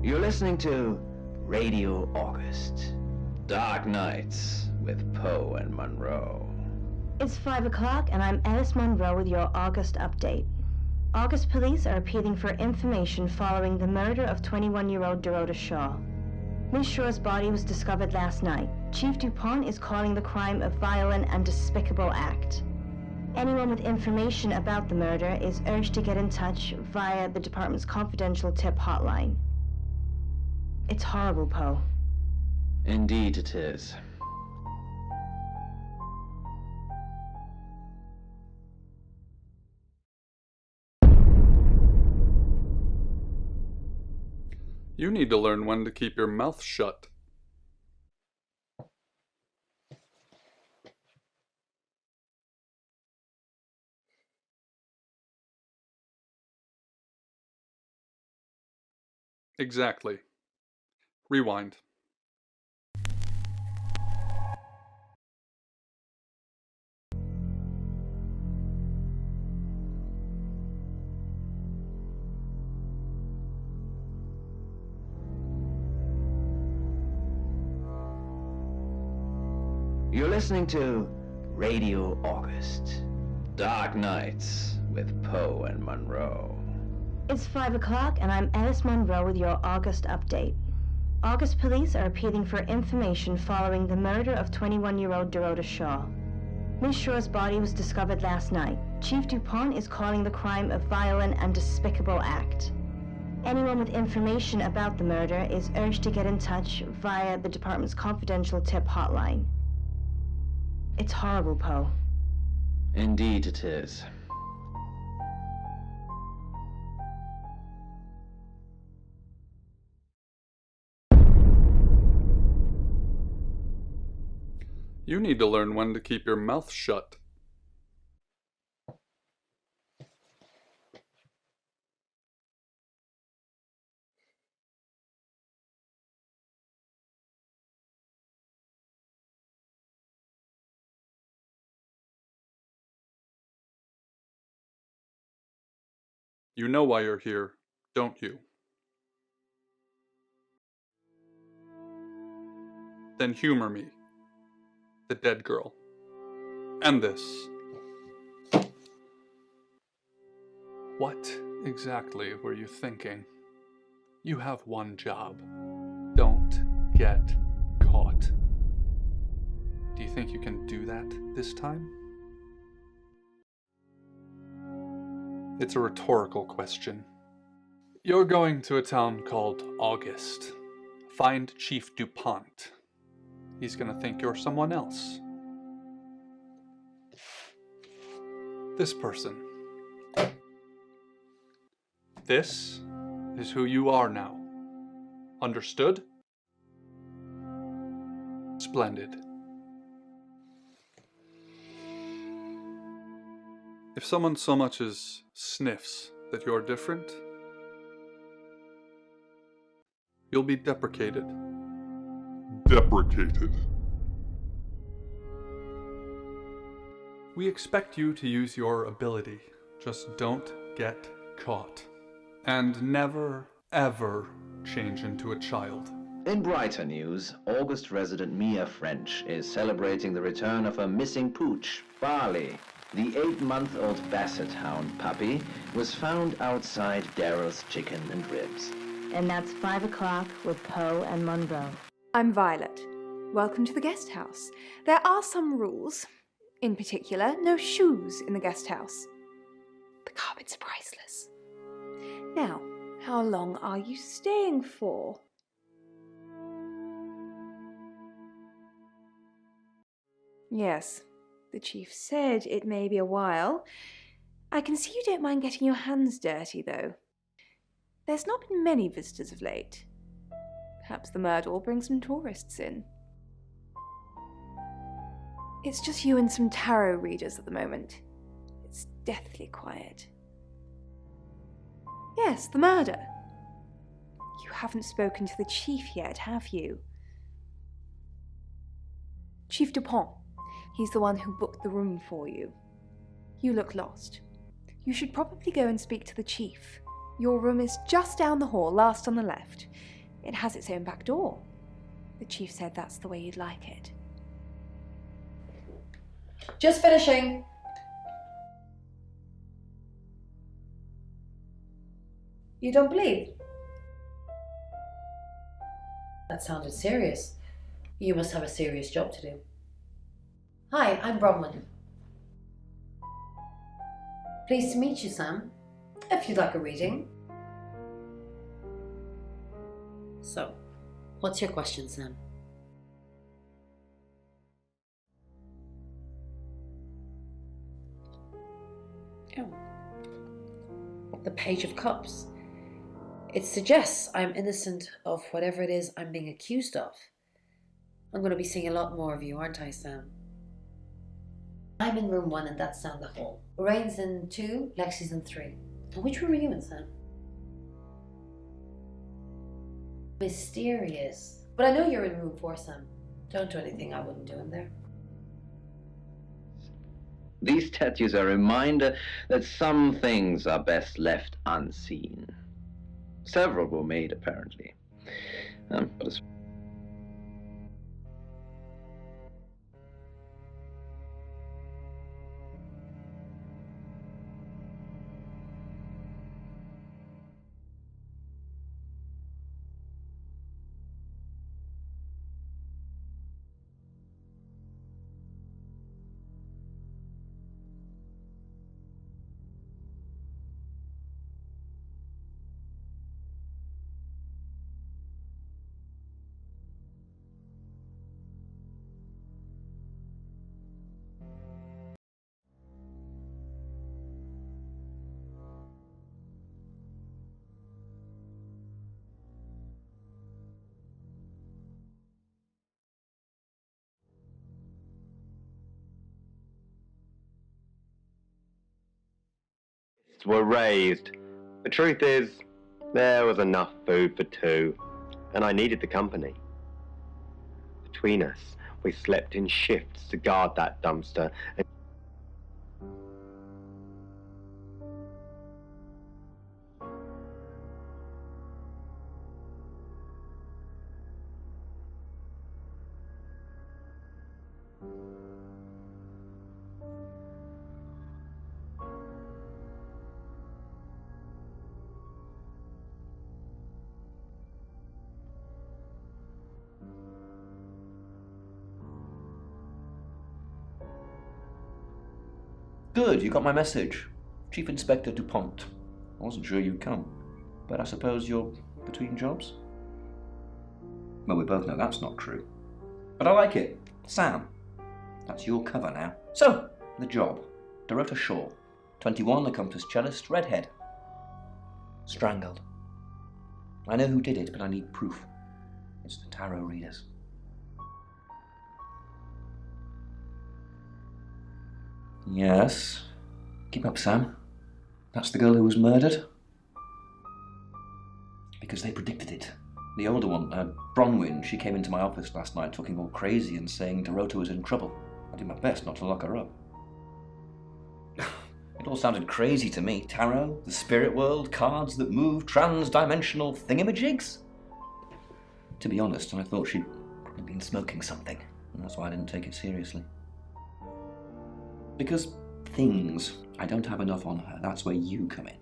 You're listening to Radio August. Dark Nights with Poe and Monroe. It's 5 o'clock and I'm Alice Monroe with your August update. August police are appealing for information following the murder of 21-year-old Dorota Shaw. Miss Shaw's body was discovered last night. Chief DuPont is calling the crime a violent and despicable act. Anyone with information about the murder is urged to get in touch via the department's confidential tip hotline. It's horrible, Poe. Indeed it is. You need to learn when to keep your mouth shut. Exactly. Rewind. You're listening to Radio August. Dark Nights with Poe and Monroe. It's 5 o'clock and I'm Alice Monroe with your August update. August police are appealing for information following the murder of 21-year-old Dorota Shaw. Miss Shaw's body was discovered last night. Chief DuPont is calling the crime a violent and despicable act. Anyone with information about the murder is urged to get in touch via the department's confidential tip hotline. It's horrible, Poe. Indeed it is. You need to learn when to keep your mouth shut. You know why you're here, don't you? Then humor me, the dead girl, and this. What exactly were you thinking? You have one job. Don't get caught. Do you think you can do that this time? It's a rhetorical question. You're going to a town called August. Find Chief DuPont. He's gonna think you're someone else. This person. This is who you are now. Understood? Splendid. If someone so much as sniffs that you're different, you'll be deprecated. Deprecated. We expect you to use your ability. Just don't get caught. And never, ever change into a child. In brighter news, August resident Mia French is celebrating the return of her missing pooch, Barley. The 8-month-old Basset Hound puppy was found outside Daryl's Chicken and Ribs. And that's 5 o'clock with Poe and Monroe. I'm Violet. Welcome to the guest house. There are some rules. In particular, no shoes in the guest house. The carpets are priceless. Now, how long are you staying for? Yes, the chief said it may be a while. I can see you don't mind getting your hands dirty, though. There's not been many visitors of late. Perhaps the murder will bring some tourists in. It's just you and some tarot readers at the moment. It's deathly quiet. Yes, the murder. You haven't spoken to the chief yet, have you? Chief DuPont. He's the one who booked the room for you. You look lost. You should probably go and speak to the chief. Your room is just down the hall, last on the left. It has its own back door. The chief said that's the way you'd like it. Just finishing. You don't believe? That sounded serious. You must have a serious job to do. Hi, I'm Bronwyn. Pleased to meet you, Sam. If you'd like a reading. So, what's your question, Sam? Oh. The Page of Cups. It suggests I'm innocent of whatever it is I'm being accused of. I'm going to be seeing a lot more of you, aren't I, Sam? I'm in room 1 and that's down the hall. Lorraine's in 2, Lexi's in 3. And which room are you in, Sam? Mysterious. But I know you're in room 4, Sam. Don't do anything I wouldn't do in there. These tattoos are a reminder that some things are best left unseen. Several were made, apparently. But as were raised. The truth is, there was enough food for 2, and I needed the company. Between us, we slept in shifts to guard that dumpster. And Good, you got my message. Chief Inspector DuPont. I wasn't sure you'd come, but I suppose you're between jobs? Well, we both know that's not true. But I like it. Sam, that's your cover now. So, the job. Dorota Shaw, 21, accomplished cellist, redhead. Strangled. I know who did it, but I need proof. It's the tarot readers. Yes. Keep up, Sam. That's the girl who was murdered. Because they predicted it. The older one, Bronwyn, she came into my office last night talking all crazy and saying Dorota was in trouble. I did my best not to lock her up. It all sounded crazy to me. Tarot, the spirit world, cards that move, trans-dimensional thingamajigs. To be honest, I thought she'd probably been smoking something, and that's why I didn't take it seriously. Because things, I don't have enough on her. That's where you come in.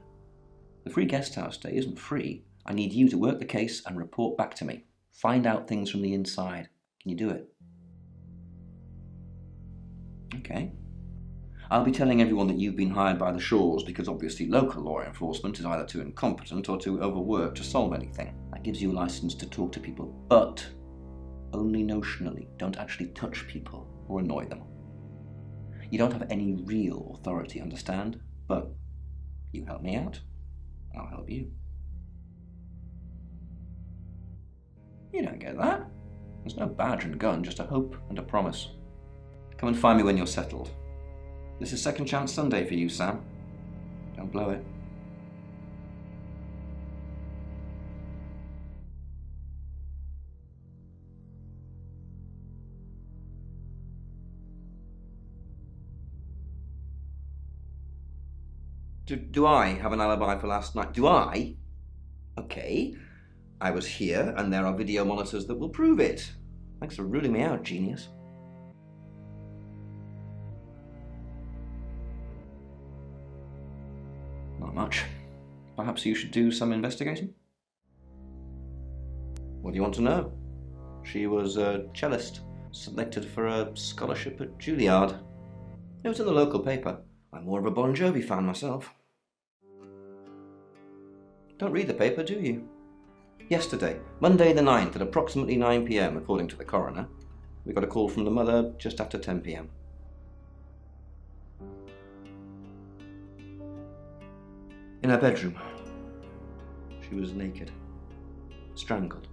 The free guest house stay isn't free. I need you to work the case and report back to me. Find out things from the inside. Can you do it? Okay. I'll be telling everyone that you've been hired by the Shaws because obviously local law enforcement is either too incompetent or too overworked to solve anything. That gives you a license to talk to people, but only notionally. Don't actually touch people or annoy them. You don't have any real authority, understand? But you help me out, I'll help you. You don't get that. There's no badge and gun, just a hope and a promise. Come and find me when you're settled. This is Second Chance Sunday for you, Sam. Don't blow it. Do I have an alibi for last night? Do I? Okay. I was here, and there are video monitors that will prove it. Thanks for ruling me out, genius. Not much. Perhaps you should do some investigating? What do you want to know? She was a cellist, selected for a scholarship at Juilliard. It was in the local paper. I'm more of a Bon Jovi fan myself. Don't read the paper, do you? Yesterday, Monday the 9th at approximately 9 p.m, according to the coroner, we got a call from the mother just after 10 p.m. In her bedroom, she was naked, strangled.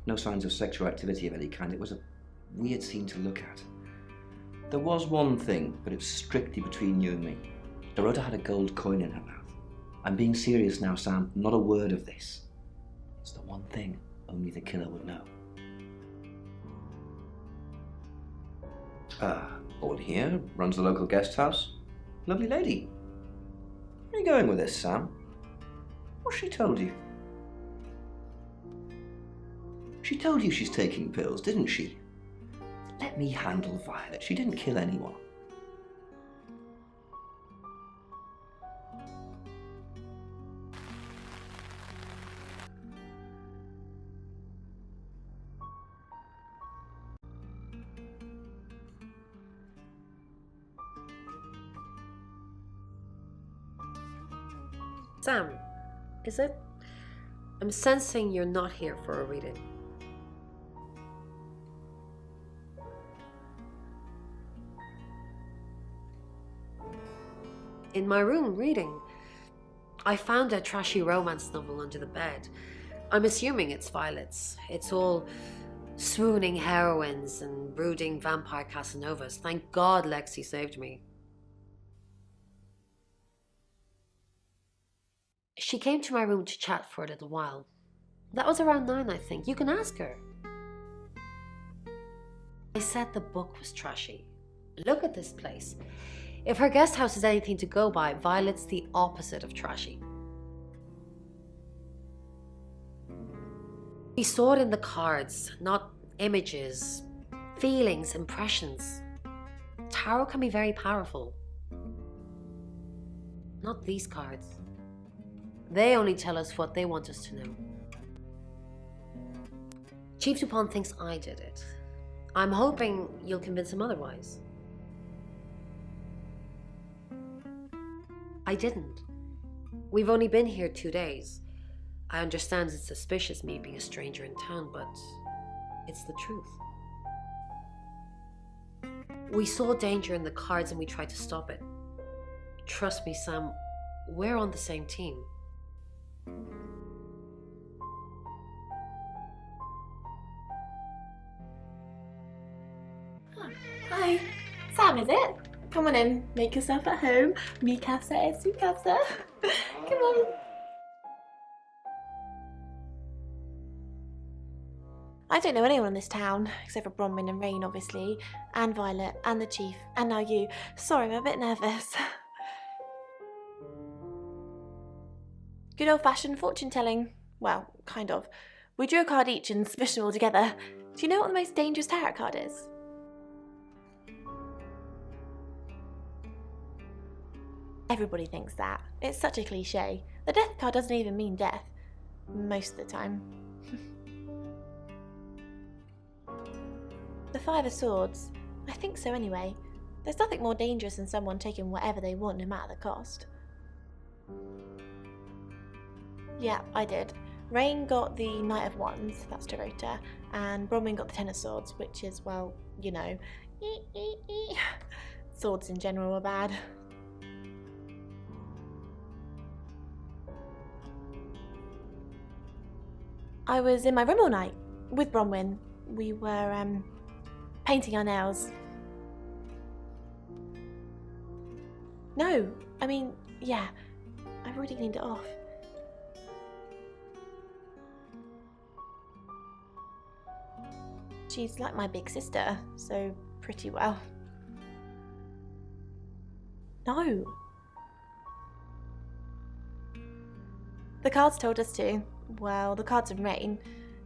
No signs of sexual activity of any kind. It was a weird scene to look at. There was one thing, but it's strictly between you and me. Dorota had a gold coin in her mouth. I'm being serious now, Sam. Not a word of this. It's the one thing only the killer would know. Board here, runs the local guest house. Lovely lady. Where are you going with this, Sam? What's she told you? She told you she's taking pills, didn't she? Let me handle Violet. She didn't kill anyone. Sam, is it? I'm sensing you're not here for a reading. In my room reading, I found a trashy romance novel under the bed. I'm assuming it's Violet's. It's all swooning heroines and brooding vampire Casanovas. Thank God Lexi saved me. She came to my room to chat for a little while. That was around 9, I think. You can ask her. I said the book was trashy. Look at this place. If her guest house is anything to go by, Violet's the opposite of trashy. We saw it in the cards, not images, feelings, impressions. Tarot can be very powerful. Not these cards. They only tell us what they want us to know. Chief Dupont thinks I did it. I'm hoping you'll convince him otherwise. I didn't. We've only been here 2 days. I understand it's suspicious me being a stranger in town, but it's the truth. We saw danger in the cards and we tried to stop it. Trust me, Sam, we're on the same team. Hi, Sam, is it? Come on in, make yourself at home. Mi casa es su casa. Come on. I don't know anyone in this town, except for Bronwyn and Rain, obviously, and Violet, and the Chief, and now you. Sorry, I'm a bit nervous. Good old-fashioned fortune-telling. Well, kind of. We drew a card each and smushed them all together. Do you know what the most dangerous tarot card is? Everybody thinks that. It's such a cliche. The death card doesn't even mean death. Most of the time. The Five of Swords. I think so anyway. There's nothing more dangerous than someone taking whatever they want no matter the cost. Yeah, I did. Rain got the Knight of Wands, that's Dorota, and Bronwyn got the Ten of Swords, which is, well, you know, swords in general are bad. I was in my room all night with Bronwyn. We were painting our nails. No, I mean, yeah, I've already cleaned it off. She's like my big sister, so pretty well. No, The cards told us to. Well, the cards in rain.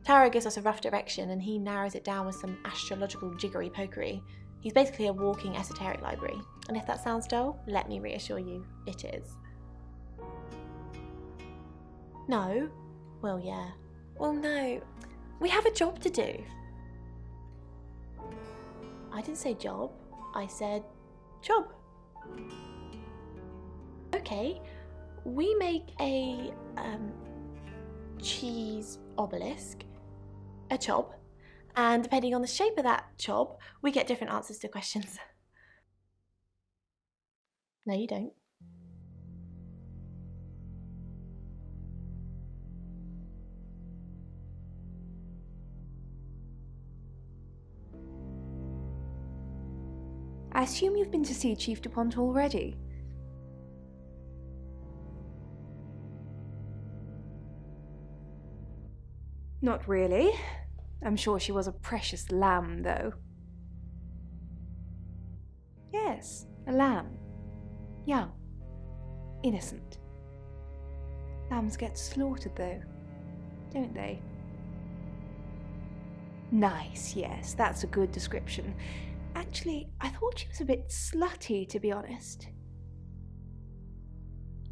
Tarot gives us a rough direction and he narrows it down with some astrological jiggery-pokery. He's basically a walking esoteric library. And if that sounds dull, let me reassure you, it is. No? Well, yeah. Well, no. We have a job to do. I didn't say job. I said job. Okay. We make a cheese obelisk, a chob, and depending on the shape of that chob, we get different answers to questions. No, you don't. I assume you've been to see Chief DuPont already? Not really. I'm sure she was a precious lamb, though. Yes, a lamb. Young. Innocent. Lambs get slaughtered, though, don't they? Nice, yes, that's a good description. Actually, I thought she was a bit slutty, to be honest.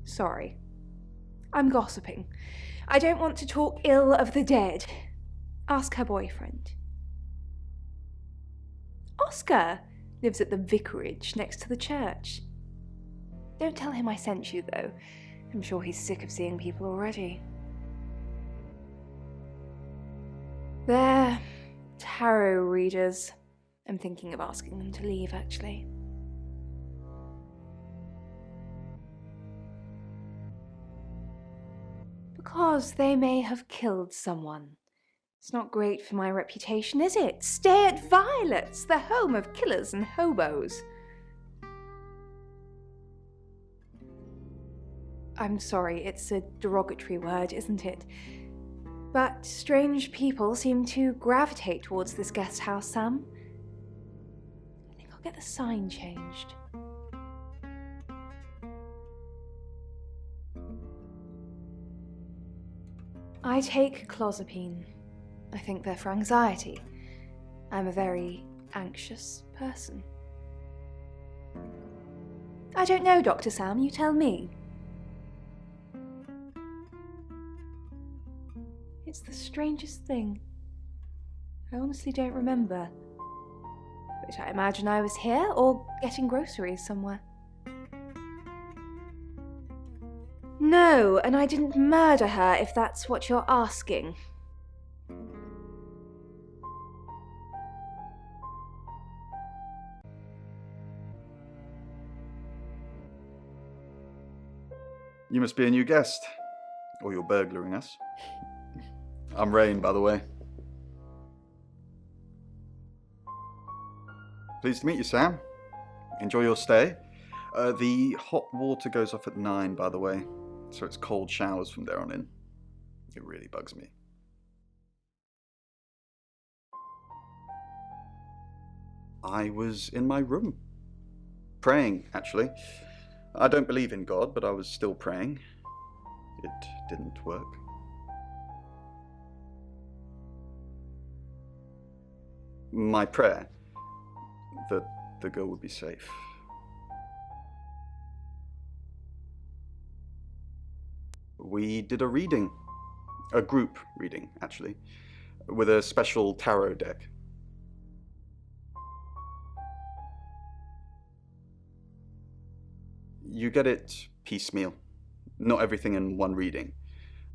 Sorry. I'm gossiping. I don't want to talk ill of the dead. Ask her boyfriend. Oscar lives at the vicarage next to the church. Don't tell him I sent you, though. I'm sure he's sick of seeing people already. They're tarot readers. I'm thinking of asking them to leave, actually. Because they may have killed someone. It's not great for my reputation, is it? Stay at Violet's, the home of killers and hobos. I'm sorry, it's a derogatory word, isn't it? But strange people seem to gravitate towards this guest house, Sam. I think I'll get the sign changed. I take clozapine. I think they're for anxiety. I'm a very anxious person. I don't know, Dr. Sam, you tell me. It's the strangest thing. I honestly don't remember. But I imagine I was here or getting groceries somewhere. No, and I didn't murder her, if that's what you're asking. You must be a new guest. Or you're burglaring us. I'm Rain, by the way. Pleased to meet you, Sam. Enjoy your stay. The hot water goes off at 9, by the way, so it's cold showers from there on in. It really bugs me. I was in my room. Praying, actually. I don't believe in God, but I was still praying. It didn't work. My prayer, that the girl would be safe. We did a reading, a group reading, actually, with a special tarot deck. You get it piecemeal, not everything in one reading.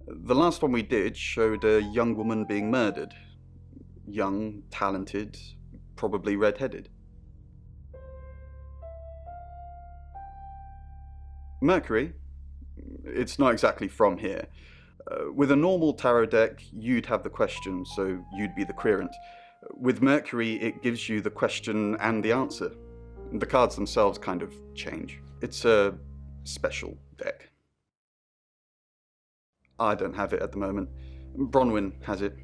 The last one we did showed a young woman being murdered. Young, talented, probably red-headed. Mercury? It's not exactly from here. With a normal tarot deck, you'd have the question, so you'd be the querent. With Mercury, it gives you the question and the answer. The cards themselves kind of change. It's a special deck. I don't have it at the moment. Bronwyn has it.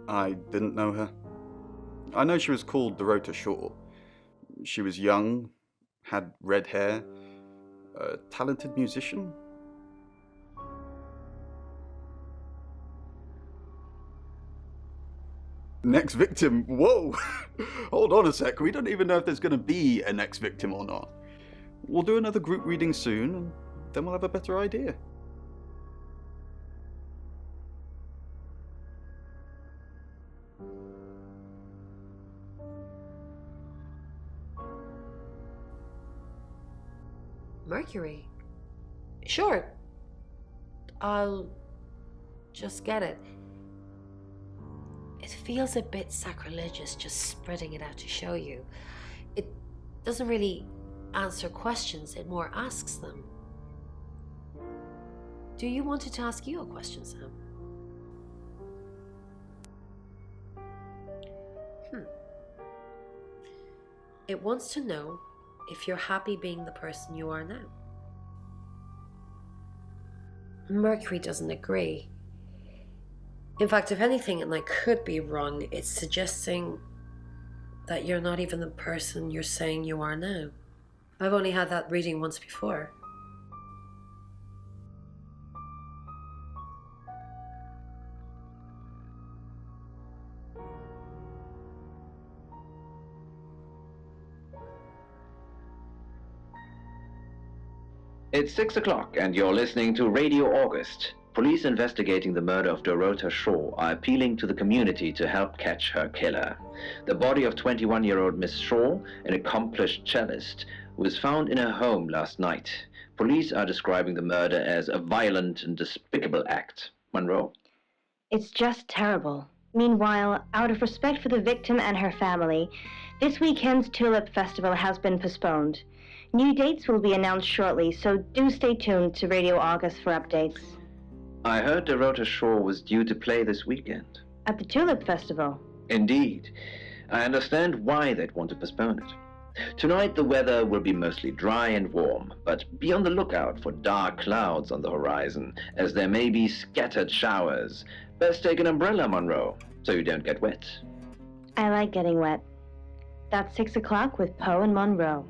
I didn't know her. I know she was called Dorota Shaw. She was young, had red hair, a talented musician. Next victim? Whoa! Hold on a sec, we don't even know if there's going to be a next victim or not. We'll do another group reading soon, and then we'll have a better idea. Mercury? Sure. I'll just get it. It feels a bit sacrilegious just spreading it out to show you. It doesn't really answer questions, it more asks them. Do you want it to ask you a question, Sam? It wants to know if you're happy being the person you are now. Mercury doesn't agree. In fact, if anything, and I could be wrong, it's suggesting that you're not even the person you're saying you are now. I've only had that reading once before. It's 6 o'clock and you're listening to Radio August. Police investigating the murder of Dorota Shaw are appealing to the community to help catch her killer. The body of 21-year-old Miss Shaw, an accomplished cellist, was found in her home last night. Police are describing the murder as a violent and despicable act. Monroe? It's just terrible. Meanwhile, out of respect for the victim and her family, this weekend's Tulip Festival has been postponed. New dates will be announced shortly, so do stay tuned to Radio August for updates. I heard Dorota Shaw was due to play this weekend. At the Tulip Festival? Indeed. I understand why they'd want to postpone it. Tonight the weather will be mostly dry and warm, but be on the lookout for dark clouds on the horizon, as there may be scattered showers. Best take an umbrella, Monroe, so you don't get wet. I like getting wet. That's 6 o'clock with Poe and Monroe.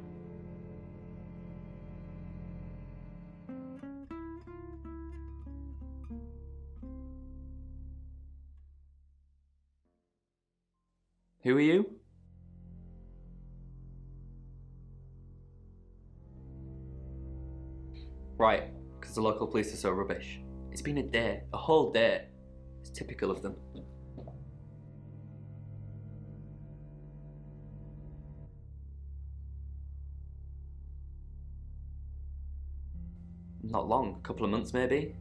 Who are you? Right, because the local police are so rubbish. It's been a day, a whole day. It's typical of them. Not long, a couple of months maybe.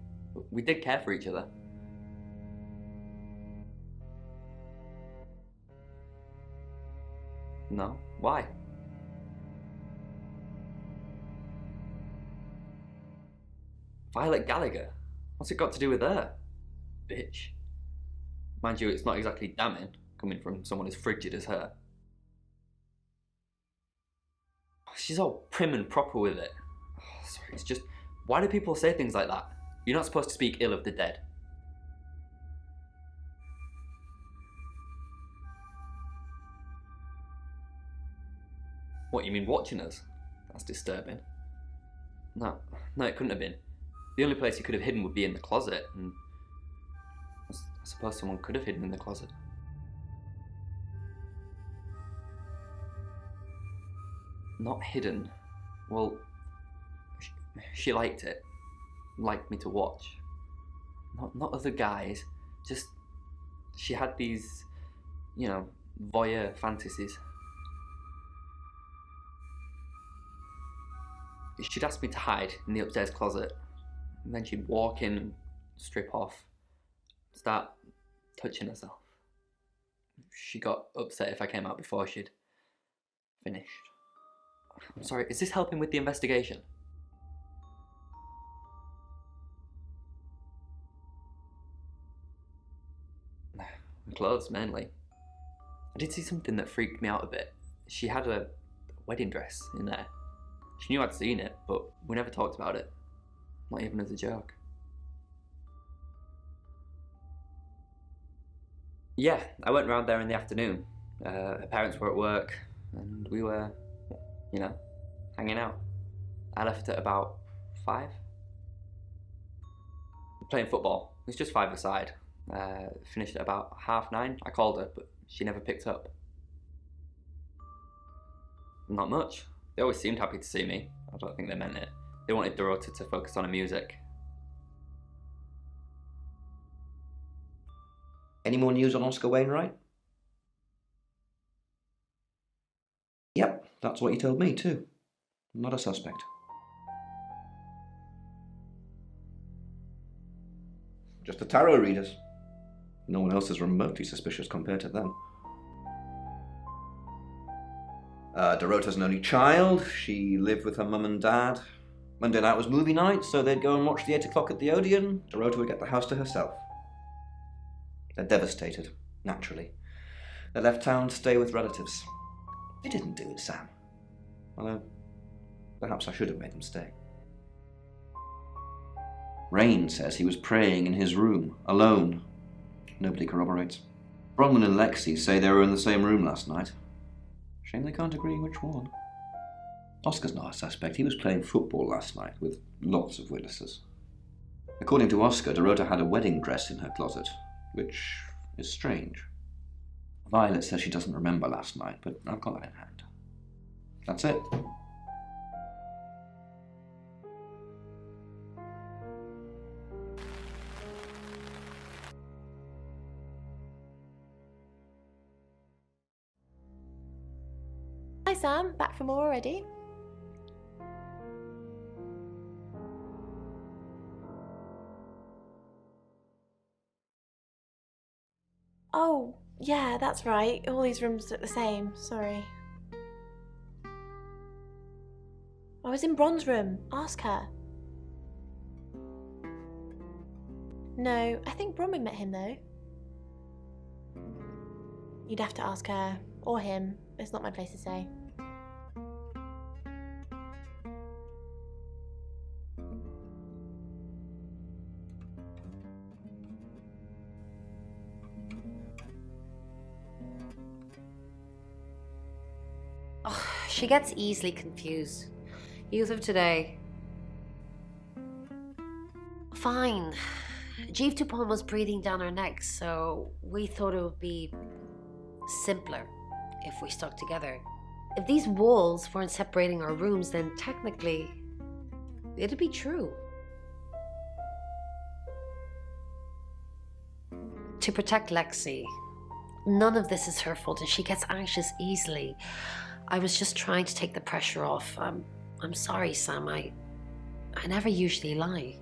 We did care for each other. No? Why? Violet Gallagher? What's it got to do with her? Bitch. Mind you, it's not exactly damning, coming from someone as frigid as her. She's all prim and proper with it. Oh, sorry, it's just, why do people say things like that? You're not supposed to speak ill of the dead. What, you mean watching us? That's disturbing. No, it couldn't have been. The only place you could have hidden would be in the closet, and I suppose someone could have hidden in the closet. Not hidden. Well, she liked it. Liked me to watch. Not other guys. Just, she had these, you know, voyeur fantasies. She'd ask me to hide in the upstairs closet, and then she'd walk in and strip off, start touching herself. She got upset if I came out before she'd finished. I'm sorry, is this helping with the investigation? Clothes, mainly. I did see something that freaked me out a bit. She had a wedding dress in there. She knew I'd seen it, but we never talked about it. Not even as a joke. Yeah, I went round there in the afternoon. Her parents were at work, and we were, you know, hanging out. I left at about 5. Playing football. It was just 5-a-side. Finished at about 9:30. I called her, but She never picked up. Not much. They always seemed happy to see me. I don't think they meant it. They wanted Dorota to focus on her music. Any more news on Oscar Wainwright? Yep, that's what you told me too. Not a suspect. Just the tarot readers. No one else is remotely suspicious compared to them. Dorota's an only child. She lived with her mum and dad. Monday night was movie night, so they'd go and watch the 8 o'clock at the Odeon. Dorota would get the house to herself. They're devastated, naturally. They left town to stay with relatives. You didn't do it, Sam. Although, perhaps I should have made them stay. Rain says he was praying in his room, alone. Nobody corroborates. Bronwyn and Lexi say they were in the same room last night. Shame they can't agree which one. Oscar's not a suspect. He was playing football last night with lots of witnesses. According to Oscar, Dorota had a wedding dress in her closet, which is strange. Violet says she doesn't remember last night, but I've got that in hand. That's it. Hi Sam, back from more already? Oh, yeah, that's right. All these rooms look the same. Sorry. I was in Bron's room. Ask her. No, I think Bronwyn met him though. You'd have to ask her. Or him. It's not my place to say. Oh, she gets easily confused. Youth of today. Fine. Jeeve Dupont was breathing down her neck, so we thought it would be simpler if we stuck together. If these walls weren't separating our rooms, then technically it'd be true. To protect Lexi. None of this is her fault, and she gets anxious easily. I was just trying to take the pressure off. I'm sorry, Sam. I never usually lie.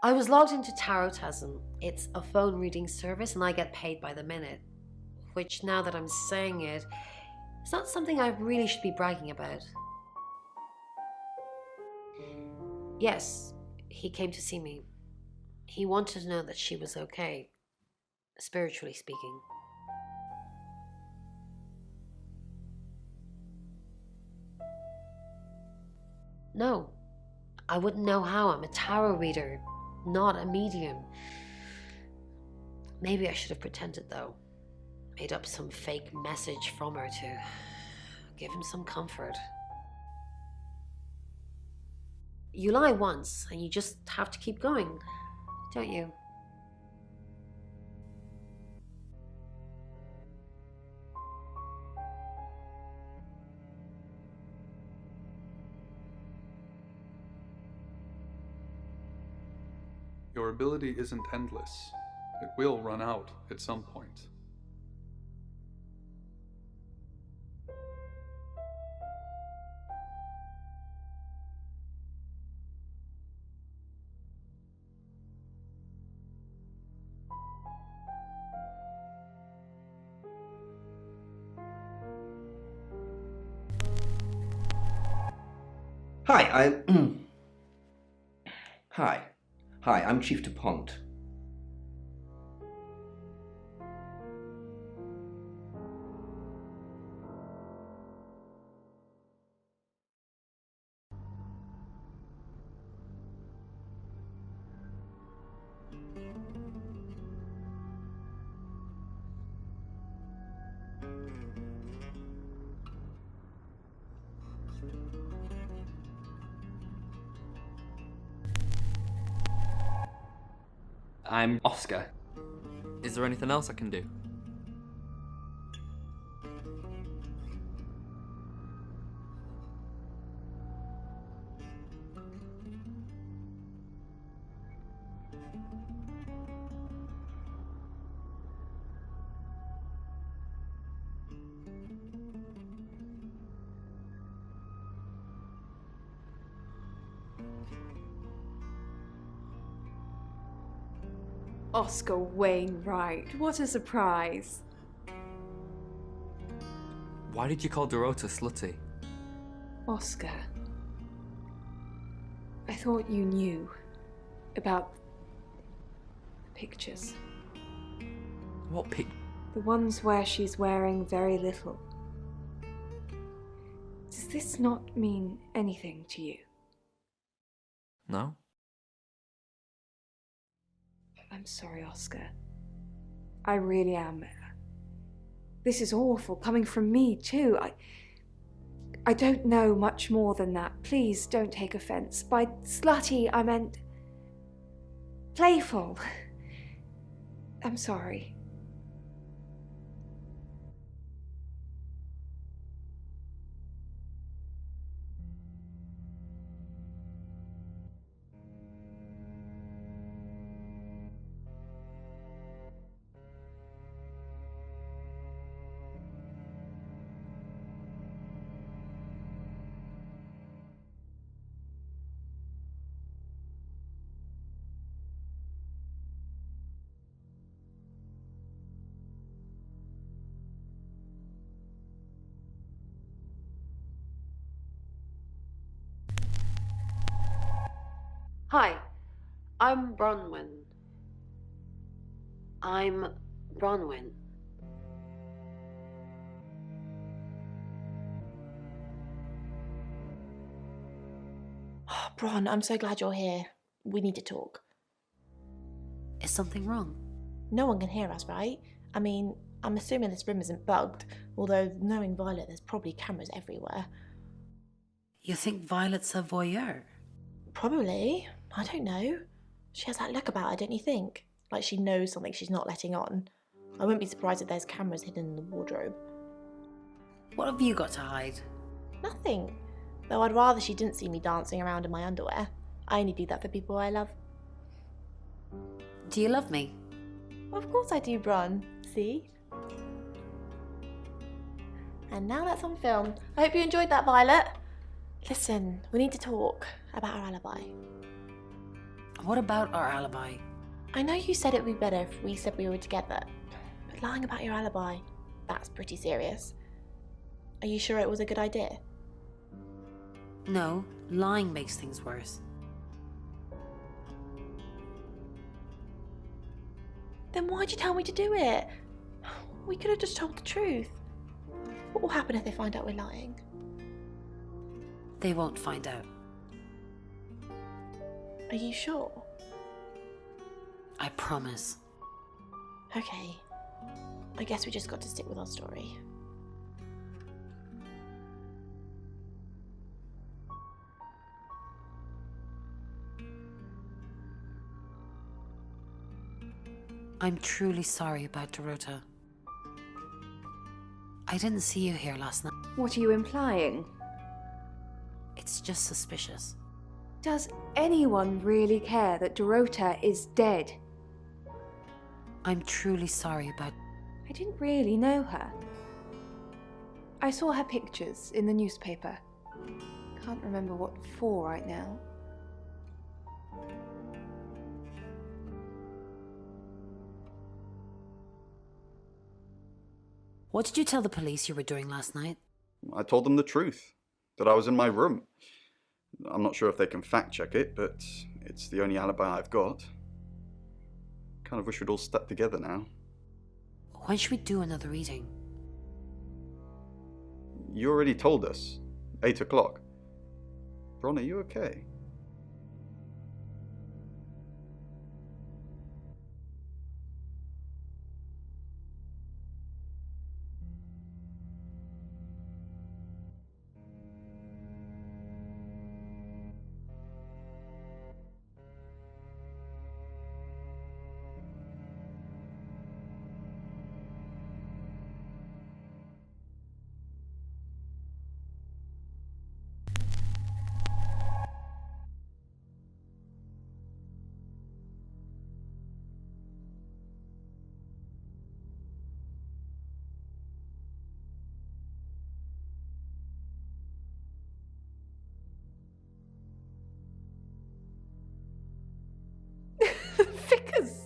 I was logged into Tarotasm. It's a phone reading service and I get paid by the minute. Which, now that I'm saying it, it's not something I really should be bragging about. Yes, he came to see me. He wanted to know that she was okay, spiritually speaking. No, I wouldn't know how. I'm a tarot reader, not a medium. Maybe I should have pretended though. Made up some fake message from her to give him some comfort. You lie once and you just have to keep going, don't you? Your ability isn't endless. It will run out at some point. Hi, Hi, I'm Chief DuPont. I'm Oscar. Is there anything else I can do? Oscar Wainwright, what a surprise. Why did you call Dorota slutty? Oscar, I thought you knew about the pictures. What pic? The ones where she's wearing very little. Does this not mean anything to you? No? I'm sorry, Oscar. I really am. This is awful, coming from me too. I don't know much more than that. Please don't take offense. By slutty, I meant playful. I'm sorry. Hi, I'm Bronwyn. Oh, Bron, I'm so glad you're here. We need to talk. Is something wrong? No one can hear us, right? I mean, I'm assuming this room isn't bugged, although knowing Violet, there's probably cameras everywhere. You think Violet's a voyeur? Probably. I don't know. She has that look about her, don't you think? Like she knows something she's not letting on. I wouldn't be surprised if there's cameras hidden in the wardrobe. What have you got to hide? Nothing. Though I'd rather she didn't see me dancing around in my underwear. I only do that for people I love. Do you love me? Of course I do, Bron. See? And now that's on film. I hope you enjoyed that, Violet. Listen, we need to talk about our alibi. What about our alibi? I know you said it would be better if we said we were together, but lying about your alibi, that's pretty serious. Are you sure it was a good idea? No, lying makes things worse. Then why'd you tell me to do it? We could have just told the truth. What will happen if they find out we're lying? They won't find out. Are you sure? I promise. Okay. I guess we just got to stick with our story. I'm truly sorry about Dorota. I didn't see you here last night. What are you implying? It's just suspicious. Does anyone really care that Dorota is dead? I'm truly sorry about... I didn't really know her. I saw her pictures in the newspaper. Can't remember what for right now. What did you tell the police you were doing last night? I told them the truth, that I was in my room. I'm not sure if they can fact check it, but it's the only alibi I've got. Kind of wish we'd all stuck together now. When should we do another reading? You already told us. 8 o'clock. Bron, are you okay?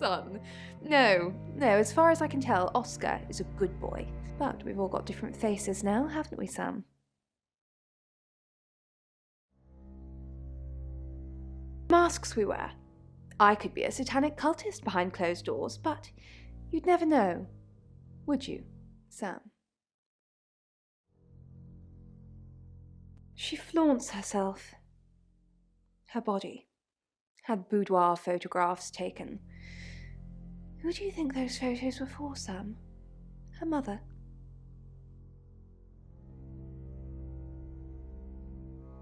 son. No, as far as I can tell, Oscar is a good boy. But we've all got different faces now, haven't we, Sam? Masks we wear. I could be a satanic cultist behind closed doors, but you'd never know, would you, Sam? She flaunts herself. Her body. Had boudoir photographs taken. Who do you think those photos were for, Sam? Her mother?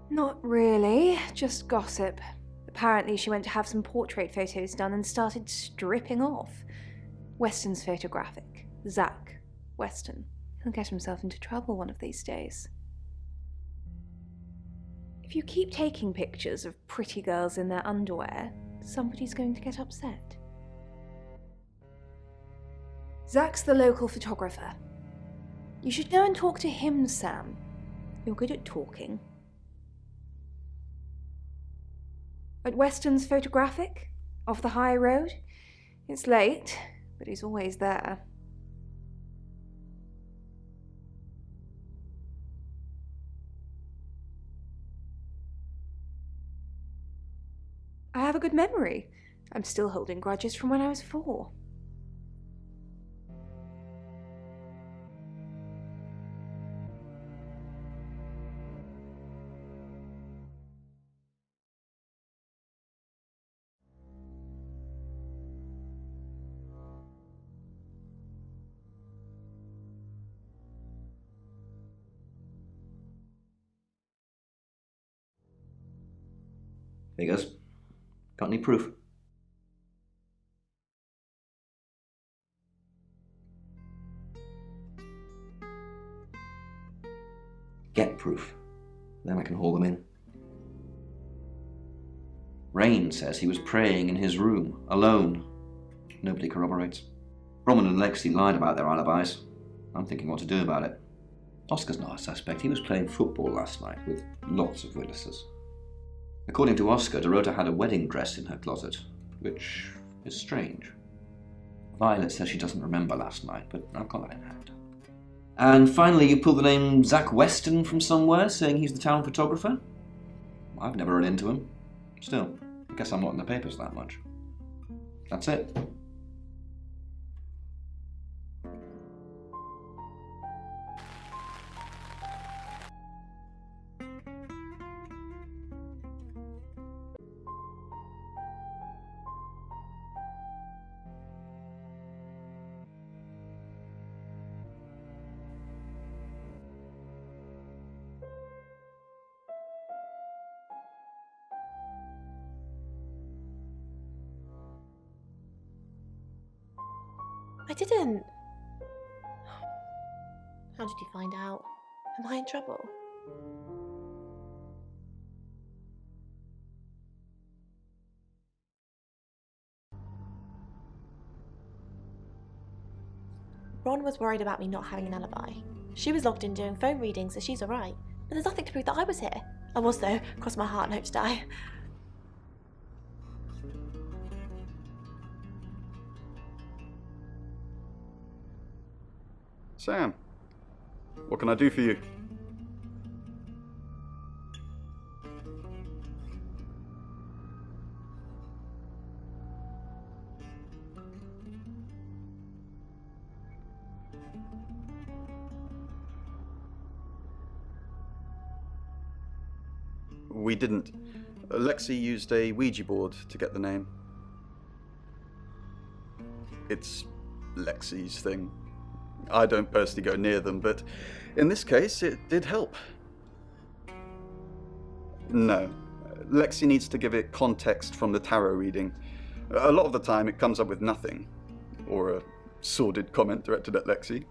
Not really, just gossip. Apparently she went to have some portrait photos done and started stripping off. Weston's photographic. Zach Weston. He'll get himself into trouble one of these days. If you keep taking pictures of pretty girls in their underwear, somebody's going to get upset. Zach's the local photographer. You should go and talk to him, Sam. You're good at talking. At Weston's photographic, off the high road. It's late, but he's always there. I have a good memory. I'm still holding grudges from when I was 4. Figures. Got any proof? Get proof. Then I can haul them in. Rain says he was praying in his room, alone. Nobody corroborates. Roman and Lexi lied about their alibis. I'm thinking what to do about it. Oscar's not a suspect. He was playing football last night with lots of witnesses. According to Oscar, Dorota had a wedding dress in her closet, which is strange. Violet says she doesn't remember last night, but I've got that in hand. And finally, you pulled the name Zach Weston from somewhere, saying he's the town photographer? I've never run into him. Still, I guess I'm not in the papers that much. That's it. I didn't. How did you find out? Am I in trouble? Ron was worried about me not having an alibi. She was logged in doing phone readings, so she's alright. But there's nothing to prove that I was here. I was though, cross my heart and hope to die. Sam, what can I do for you? We didn't. Lexi used a Ouija board to get the name. It's Lexi's thing. I don't personally go near them, but in this case, it did help. No. Lexi needs to give it context from the tarot reading. A lot of the time, it comes up with nothing. Or a sordid comment directed at Lexi.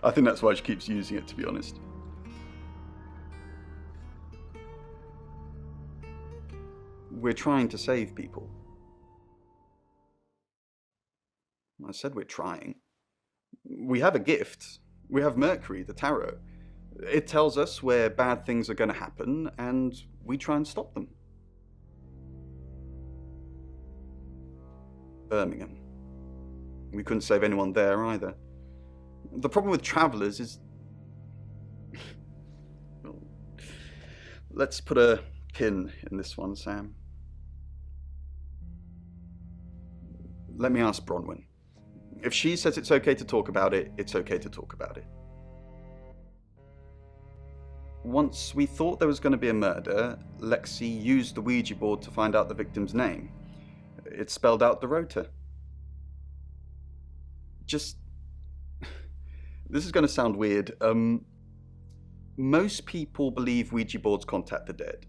I think that's why she keeps using it, to be honest. We're trying to save people. I said we're trying. We have a gift. We have Mercury, the tarot. It tells us where bad things are going to happen, and we try and stop them. Birmingham. We couldn't save anyone there either. The problem with travellers is... Let's put a pin in this one, Sam. Let me ask Bronwyn. If she says it's okay to talk about it, it's okay to talk about it. Once we thought there was going to be a murder, Lexi used the Ouija board to find out the victim's name. It spelled out Dorota. Just... This is going to sound weird. Most people believe Ouija boards contact the dead.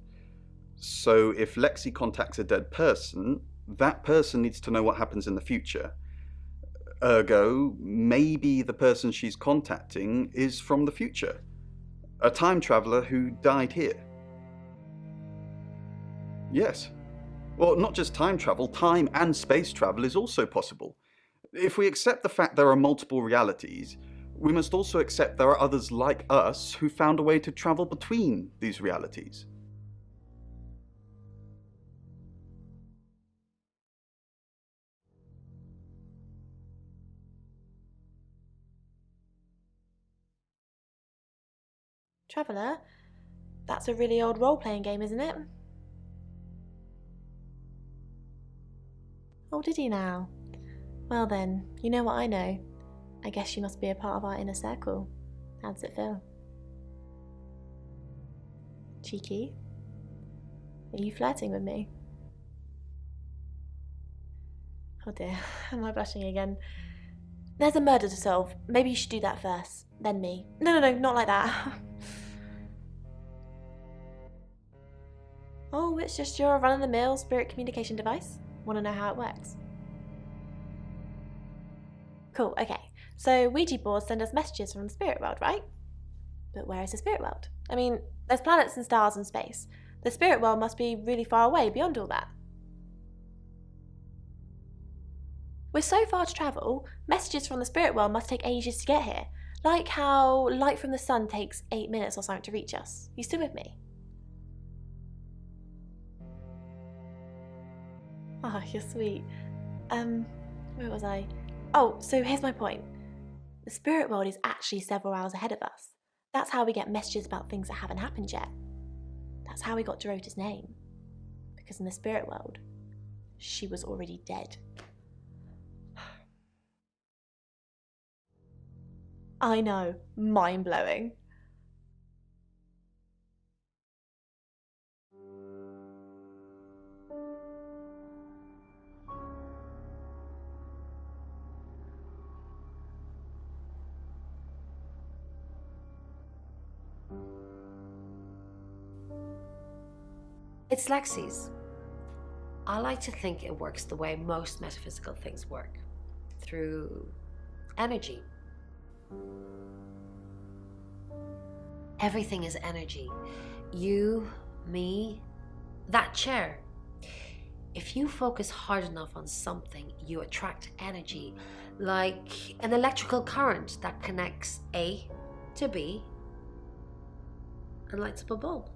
So if Lexi contacts a dead person, that person needs to know what happens in the future. Ergo, maybe the person she's contacting is from the future. A time traveller who died here. Yes. Well, not just time travel, time and space travel is also possible. If we accept the fact there are multiple realities, we must also accept there are others like us who found a way to travel between these realities. Traveller? That's a really old role-playing game, isn't it? Oh, did he now? Well then, you know what I know. I guess you must be a part of our inner circle. How does it feel? Cheeky? Are you flirting with me? Oh dear, am I blushing again? There's a murder to solve. Maybe you should do that first, then me. No, not like that. Oh, it's just your run-of-the-mill spirit communication device? Want to know how it works? Cool, okay. So Ouija boards send us messages from the spirit world, right? But where is the spirit world? I mean, there's planets and stars and space. The spirit world must be really far away beyond all that. With so far to travel, messages from the spirit world must take ages to get here. Like how light from the sun takes 8 minutes or something to reach us. You still with me? Oh, you're sweet. Where was I? Oh, so here's my point. The spirit world is actually several hours ahead of us. That's how we get messages about things that haven't happened yet. That's how we got Dorota's name. Because in the spirit world, she was already dead. I know, mind-blowing. It's Lexi's. I like to think it works the way most metaphysical things work, through energy. Everything is energy. You, me, that chair. If you focus hard enough on something, you attract energy, like an electrical current that connects A to B and lights up a bulb.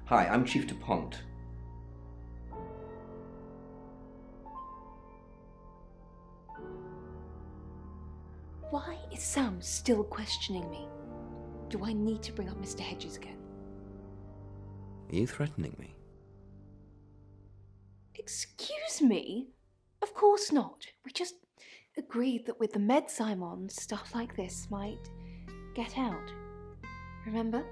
Hi, I'm Chief DuPont. Why is Sam still questioning me? Do I need to bring up Mr. Hedges again? Are you threatening me? Excuse me? Of course not. We just agreed that with the meds I'm on, stuff like this might get out. Remember?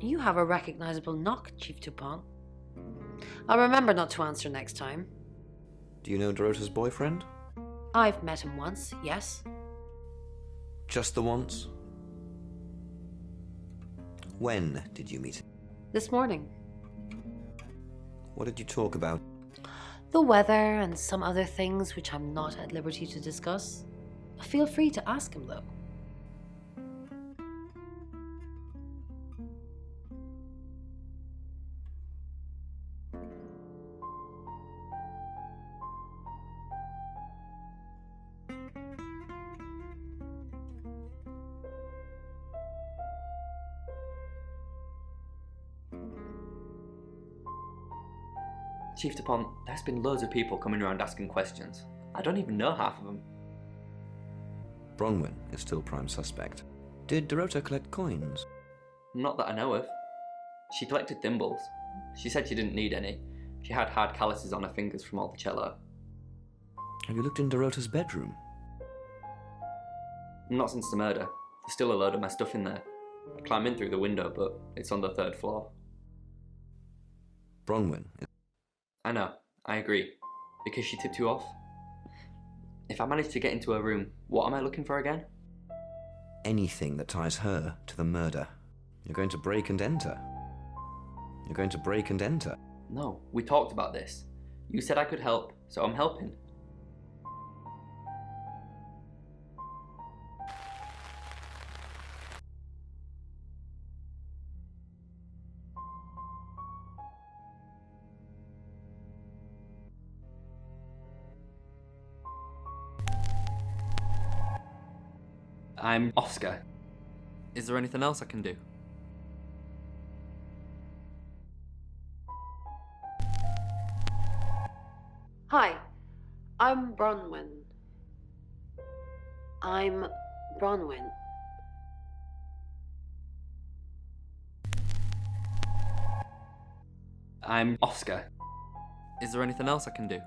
You have a recognizable knock, Chief Dupont. I'll remember not to answer next time. Do you know Dorota's boyfriend? I've met him once, yes. Just the once? When did you meet him? This morning. What did you talk about? The weather and some other things which I'm not at liberty to discuss. Feel free to ask him, though. Chief Dupont, there's been loads of people coming around asking questions. I don't even know half of them. Bronwyn is still prime suspect. Did Dorota collect coins? Not that I know of. She collected thimbles. She said she didn't need any. She had hard calluses on her fingers from all the cello. Have you looked in Dorota's bedroom? Not since the murder. There's still a load of my stuff in there. I climb in through the window, but it's on the 3rd floor. Bronwyn. I know, I agree. Because she tipped you off? If I manage to get into her room, what am I looking for again? Anything that ties her to the murder. You're going to break and enter. You're going to break and enter. No, we talked about this. You said I could help, so I'm helping. I'm Oscar. Is there anything else I can do? Hi, I'm Bronwyn. I'm Bronwyn. I'm Oscar. Is there anything else I can do?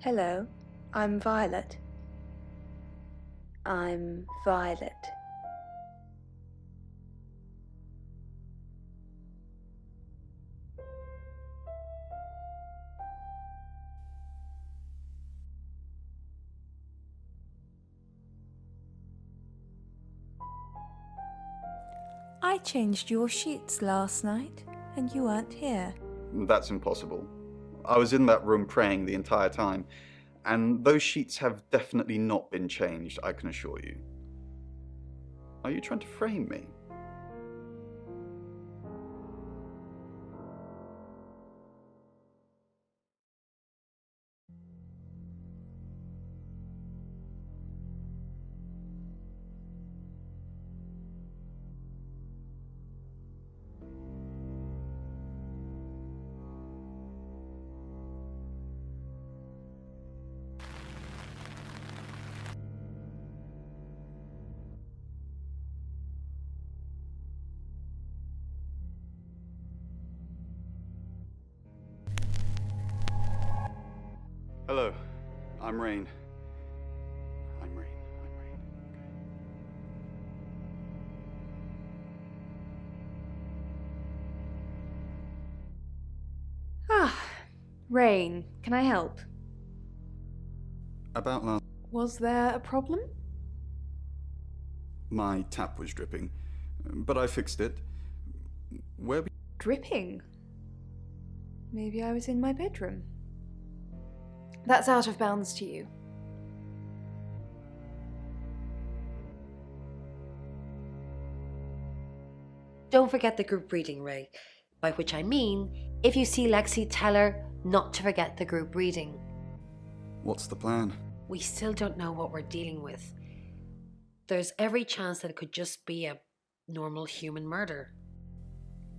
Hello, I'm Violet. I'm Violet. I changed your sheets last night, and you weren't here. That's impossible. I was in that room praying the entire time, and those sheets have definitely not been changed, I can assure you. Are you trying to frame me? Hello, I'm Rain. I'm Rain. Ah, Rain, can I help? About last... Was there a problem? My tap was dripping, but I fixed it. Dripping? Maybe I was in my bedroom. That's out of bounds to you. Don't forget the group reading, Ray. By which I mean, if you see Lexi, tell her not to forget the group reading. What's the plan? We still don't know what we're dealing with. There's every chance that it could just be a normal human murder.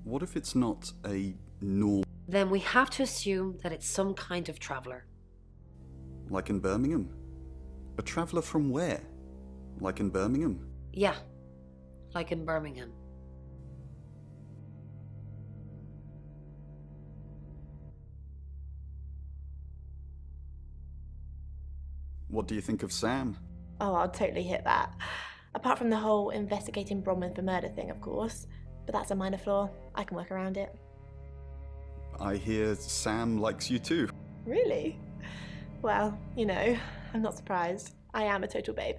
What if it's not a normal... Then we have to assume that it's some kind of traveller. Like in Birmingham? A traveller from where? Like in Birmingham? Yeah, like in Birmingham. What do you think of Sam? Oh, I'll totally hit that. Apart from the whole investigating Bronwyn for murder thing, of course. But that's a minor flaw. I can work around it. I hear Sam likes you too. Really? Well, you know, I'm not surprised. I am a total babe.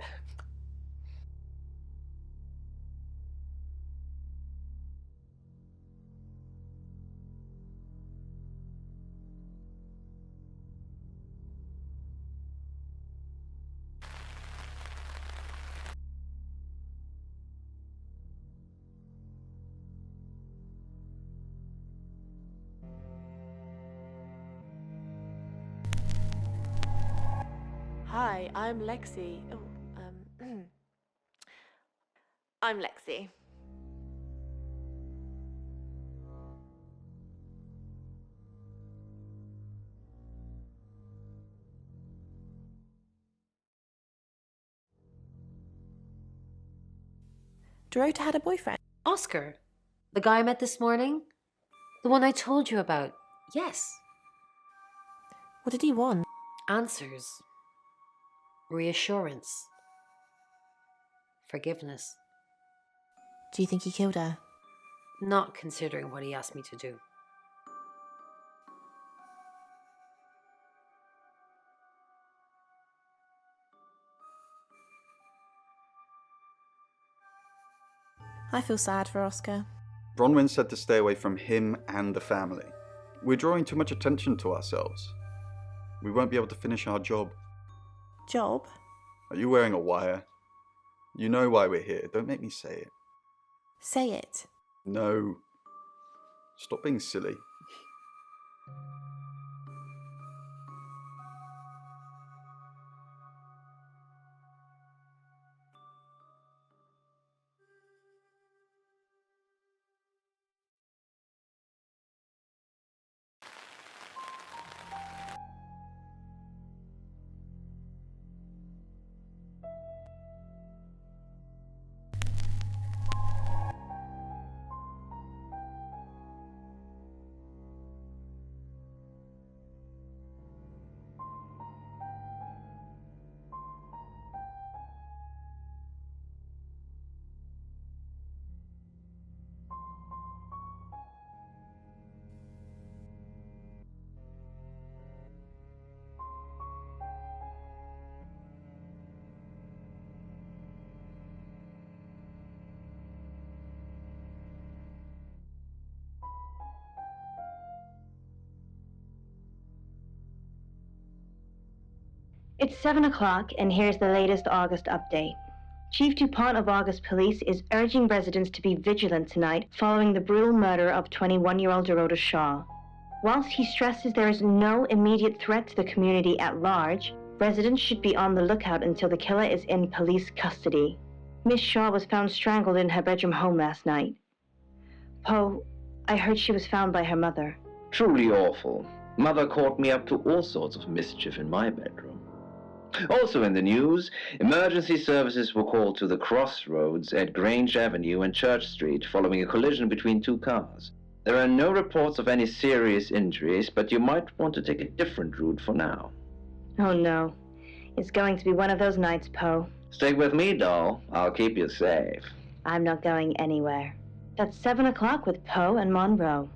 Hi, I'm Lexi. I'm Lexi. Dorota had a boyfriend. Oscar, the guy I met this morning? The one I told you about. Yes. What did he want? Answers. Reassurance. Forgiveness. Do you think he killed her? Not considering what he asked me to do. I feel sad for Oscar. Bronwyn said to stay away from him and the family. We're drawing too much attention to ourselves. We won't be able to finish our job. Job? Are you wearing a wire? You know why we're here. Don't make me say it. Say it. No. Stop being silly. It's 7 o'clock, and here's the latest August update. Chief DuPont of August Police is urging residents to be vigilant tonight following the brutal murder of 21-year-old Dorota Shaw. Whilst he stresses there is no immediate threat to the community at large, residents should be on the lookout until the killer is in police custody. Miss Shaw was found strangled in her bedroom home last night. Poe, I heard she was found by her mother. Truly awful. Mother caught me up to all sorts of mischief in my bedroom. Also in the news, emergency services were called to the crossroads at Grange Avenue and Church Street following a collision between two cars. There are no reports of any serious injuries, but you might want to take a different route for now. Oh no. It's going to be one of those nights, Poe. Stay with me, doll. I'll keep you safe. I'm not going anywhere. That's 7 o'clock with Poe and Monroe.